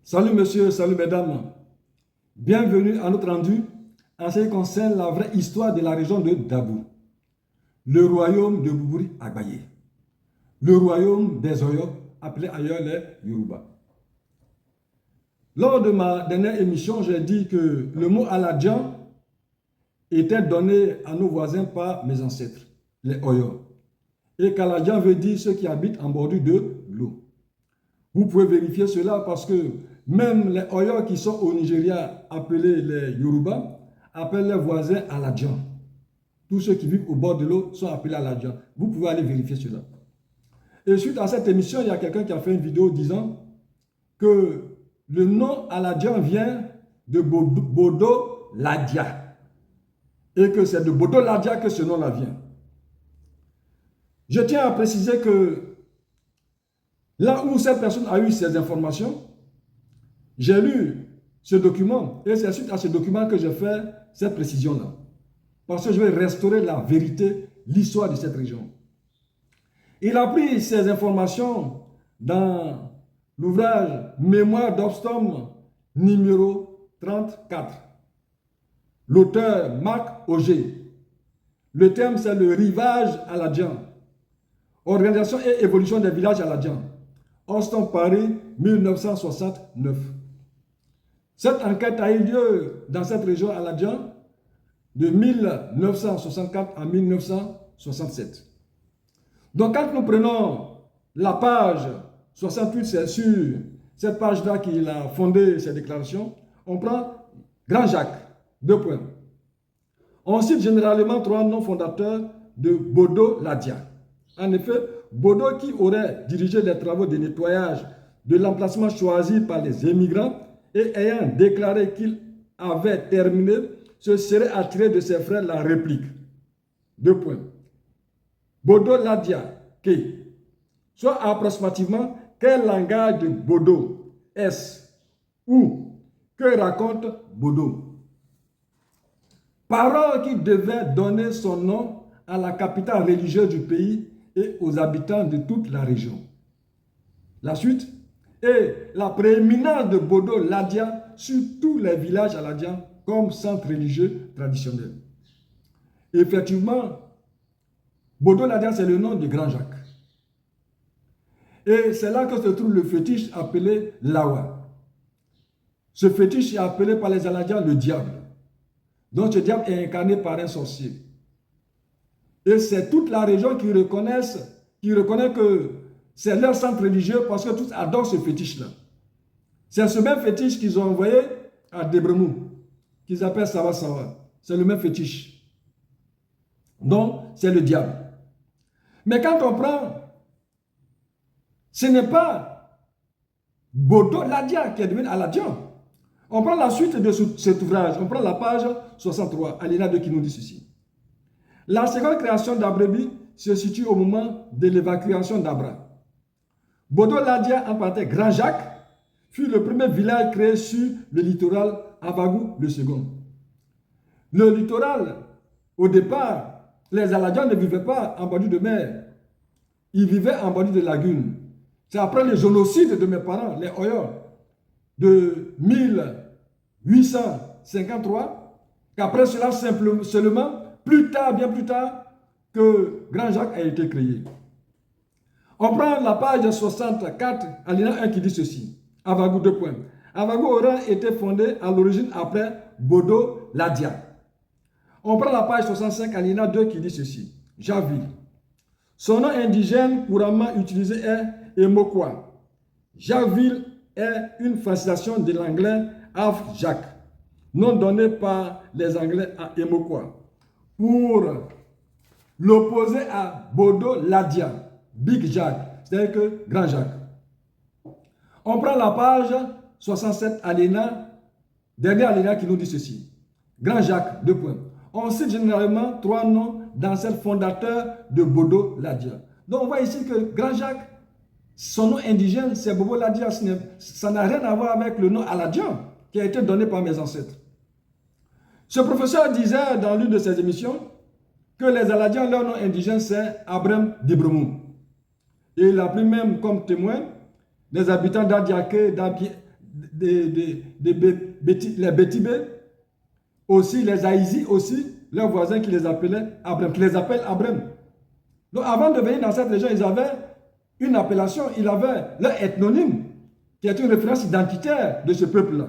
Salut monsieur, salut mesdames. Bienvenue à notre rendu en ce qui concerne la vraie histoire de la région de Dabou, le royaume de Boubouri Agbaye, le royaume des Oyo, appelé ailleurs les Yoruba. Lors de ma dernière émission, j'ai dit que le mot Aladjan était donné à nos voisins par mes ancêtres, les Oyo, et qu'Aladjan veut dire ceux qui habitent en bordure de l'eau. Vous pouvez vérifier cela parce que même les Oyo qui sont au Nigeria, appelés les Yoruba, appellent leurs voisins Aladjan. Tous ceux qui vivent au bord de l'eau sont appelés Aladjan. Vous pouvez aller vérifier cela. Et suite à cette émission, il y a quelqu'un qui a fait une vidéo disant que le nom Aladjan vient de Bodo Ladia. Et que c'est de Bodo Ladia que ce nom-là vient. Je tiens à préciser que là où cette personne a eu ces informations, j'ai lu ce document et c'est suite à ce document que j'ai fait cette précision-là. Parce que je vais restaurer la vérité, l'histoire de cette région. Il a pris ces informations dans l'ouvrage Mémoire d'Obstom numéro 34. L'auteur Marc Auger. Le thème c'est le rivage Aladjan. Organisation et évolution des villages Aladjan. Ostom Paris 1969. Cette enquête a eu lieu dans cette région Aladjan de 1964 à 1967. Donc quand nous prenons la page 68, c'est sur cette page-là qu'il a fondé ses déclarations, on prend Grand Jacques, 2 points. On cite généralement 3 noms fondateurs de Bodo Ladia. En effet, Bodo qui aurait dirigé les travaux de nettoyage de l'emplacement choisi par les émigrants et ayant déclaré qu'il avait terminé, se serait attiré de ses frères la réplique. 2 points. Bodo Ladia, qui, soit approximativement, quel langage de Bodo est-ce ou que raconte Bodo? Parole qui devait donner son nom à la capitale religieuse du pays et aux habitants de toute la région. La suite est la prééminence de Bodo Ladia sur tous les villages aladiens comme centre religieux traditionnel. Effectivement, Bodo Ladia c'est le nom de Grand Jacques. Et c'est là que se trouve le fétiche appelé Lawa. Ce fétiche est appelé par les Aladiens le diable. Donc ce diable est incarné par un sorcier. Et c'est toute la région qui reconnaît que c'est leur centre religieux parce que tous adorent ce fétiche-là. C'est ce même fétiche qu'ils ont envoyé à Debremou, qu'ils appellent Sawa Sawa. C'est le même fétiche. Donc, c'est le diable. Mais quand on prend, ce n'est pas Bodo Ladia qui est devenu Aladjan. On prend la suite de cet ouvrage, on prend la page 63, alinéa 2 qui nous dit ceci. La seconde création d'Abrebi se situe au moment de l'évacuation d'Abra. Bodo Ladia, en parenthèse Grand Jacques, fut le premier village créé sur le littoral, Avagou le second. Le littoral, au départ, les Aladiens ne vivaient pas en bordure de mer. Ils vivaient en bordure de lagune. C'est après le génocide de mes parents, les Oyo, de 1853, qu'après cela, seulement, plus tard, bien plus tard, que Grand Jacques a été créé. On prend la page 64, alinéa 1 qui dit ceci. Avagou, 2 points. Avagou aurait été fondé à l'origine après Bodo Ladia. On prend la page 65, alinéa 2 qui dit ceci. Javille. Son nom indigène couramment utilisé est Emokwa. Javille est une francisation de l'anglais Af Jacques, nom donné par les Anglais à Emokwa, pour l'opposer à Bodo Ladia, Big Jacques, c'est-à-dire que Grand Jacques. On prend la page 67, alinéa, dernier alinéa qui nous dit ceci. Grand Jacques, 2 points. On cite généralement 3 noms d'anciens fondateurs de Bodo Ladia. Donc on voit ici que Grand Jacques, son nom indigène, c'est Bodo Ladia. Ça n'a rien à voir avec le nom Aladjan qui a été donné par mes ancêtres. Ce professeur disait dans l'une de ses émissions que les Aladiens, leur nom indigène, c'est Abrem Debremou. Et il a pris même comme témoin les habitants d'Adiaké, les Bétibé, aussi les Haïzis, aussi, leurs voisins qui les appelaient Abrem, qui les appellent Abrem. Donc avant de venir dans cette région, ils avaient une appellation, ils avaient leur ethnonyme, qui est une référence identitaire de ce peuple-là.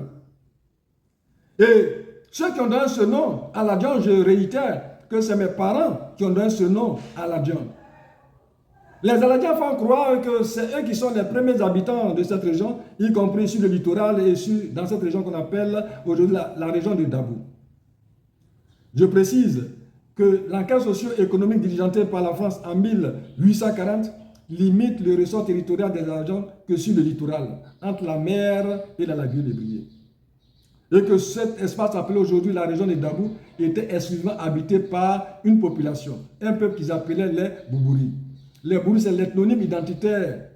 Et ceux qui ont donné ce nom à Aladjan, je réitère que c'est mes parents qui ont donné ce nom à Aladjan. Les Aladjans font croire que c'est eux qui sont les premiers habitants de cette région, y compris sur le littoral et dans cette région qu'on appelle aujourd'hui la région de Dabou. Je précise que l'enquête socio-économique diligentée par la France en 1840 limite le ressort territorial des Aladjans que sur le littoral, entre la mer et la lagune de Brié. Et que cet espace appelé aujourd'hui la région de Dabou était exclusivement habité par une population, un peuple qu'ils appelaient les Boubouri. Les Boubouri, c'est l'ethnonyme identitaire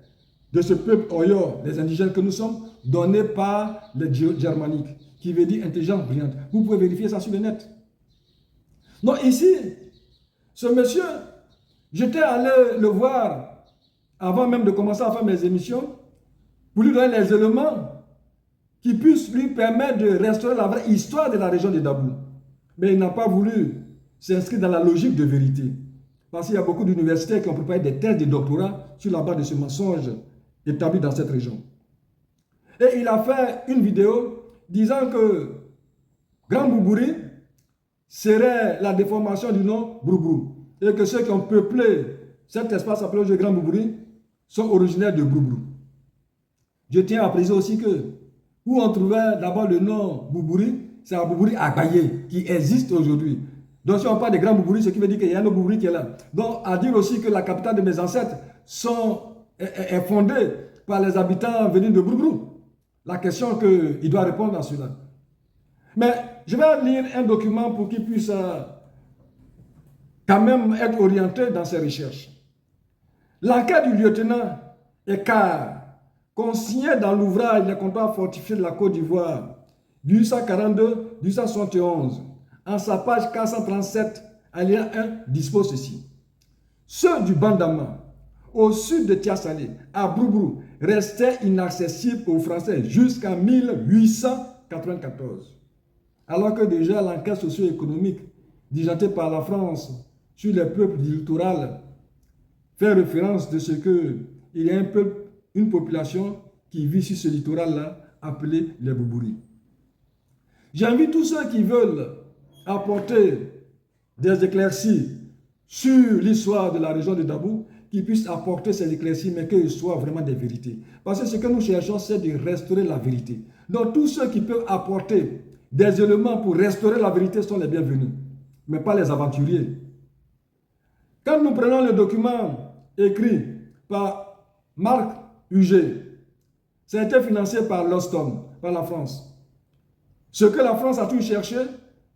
de ce peuple Oyo, les indigènes que nous sommes, donné par les germaniques, qui veut dire intelligence brillante. Vous pouvez vérifier ça sur le net. Donc ici, ce monsieur, j'étais allé le voir avant même de commencer à faire mes émissions pour lui donner les éléments qui puissent lui permettre de restaurer la vraie histoire de la région de Dabou. Mais il n'a pas voulu s'inscrire dans la logique de vérité. Parce qu'il y a beaucoup d'universités qui ont préparé des thèses de doctorat sur la base de ce mensonge établi dans cette région. Et il a fait une vidéo disant que Grand Boubouri serait la déformation du nom Broubrou. Et que ceux qui ont peuplé cet espace appelé aujourd'hui Grand Boubouri sont originaires de Broubrou. Je tiens à préciser aussi que où on trouvait d'abord le nom Boubouri, c'est un Boubouri Agbaye qui existe aujourd'hui. Donc si on parle de Grand Boubouri, ce qui veut dire qu'il y a un autre Boubouri qui est là. Donc à dire aussi que la capitale de mes ancêtres est fondée par les habitants venus de Broubrou. La question qu'il doit répondre à cela. Mais je vais lire un document pour qu'il puisse quand même être orienté dans ses recherches. L'enquête du lieutenant Ekar, consigné dans l'ouvrage Les comptoirs fortifiés de la Côte d'Ivoire, 1842-1871, en sa page 437, alinéa 1, dispose ceci. Ceux du Bandama, au sud de Tiasalé, à Broubrou, restaient inaccessibles aux Français jusqu'en 1894. Alors que déjà l'enquête socio-économique diligentée par la France sur les peuples du littoral fait référence de ce qu'il y a un peuple, une population qui vit sur ce littoral-là, appelé les Boubouri. J'invite tous ceux qui veulent apporter des éclaircies sur l'histoire de la région de Dabou, qui puissent apporter ces éclaircies, mais qu'ils soient vraiment des vérités. Parce que ce que nous cherchons, c'est de restaurer la vérité. Donc tous ceux qui peuvent apporter des éléments pour restaurer la vérité sont les bienvenus, mais pas les aventuriers. Quand nous prenons le document écrit par Marc Huget, ça a été financé par l'Ostom, par la France. Ce que la France a toujours cherché,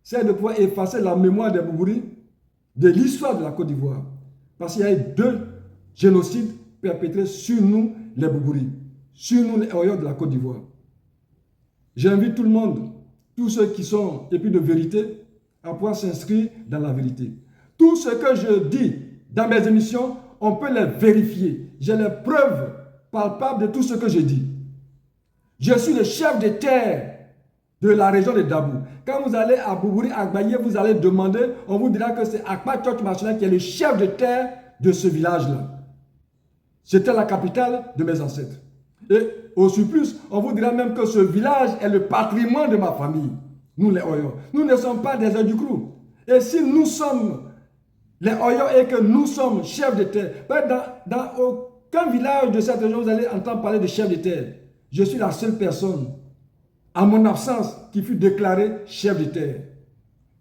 c'est de pouvoir effacer la mémoire des Boubouri de l'histoire de la Côte d'Ivoire. Parce qu'il y a eu 2 génocides perpétrés sur nous, les Boubouri, sur nous, les Oyo de la Côte d'Ivoire. J'invite tout le monde, tous ceux qui sont épris de vérité, à pouvoir s'inscrire dans la vérité. Tout ce que je dis dans mes émissions, on peut les vérifier. J'ai les preuves palpables de tout ce que je dis. Je suis le chef de terre de la région de Dabou. Quand vous allez à Boubouri, Agbaye, vous allez demander, on vous dira que c'est Akpa Tchok Machina qui est le chef de terre de ce village-là. C'était la capitale de mes ancêtres. Et au surplus, on vous dira même que ce village est le patrimoine de ma famille. Nous les Oyo. Nous ne sommes pas des oeufs du Crou. Et si nous sommes les Oyo et que nous sommes chefs de terre, dans aucun village de cette région, vous allez entendre parler de chef de terre. Je suis la seule personne, à mon absence, qui fut déclarée chef de terre.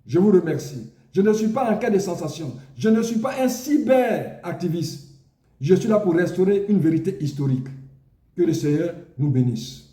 Je vous remercie. Je ne suis pas en cas de sensation. Je ne suis pas un cyber-activiste. Je suis là pour restaurer une vérité historique. Que le Seigneur nous bénisse.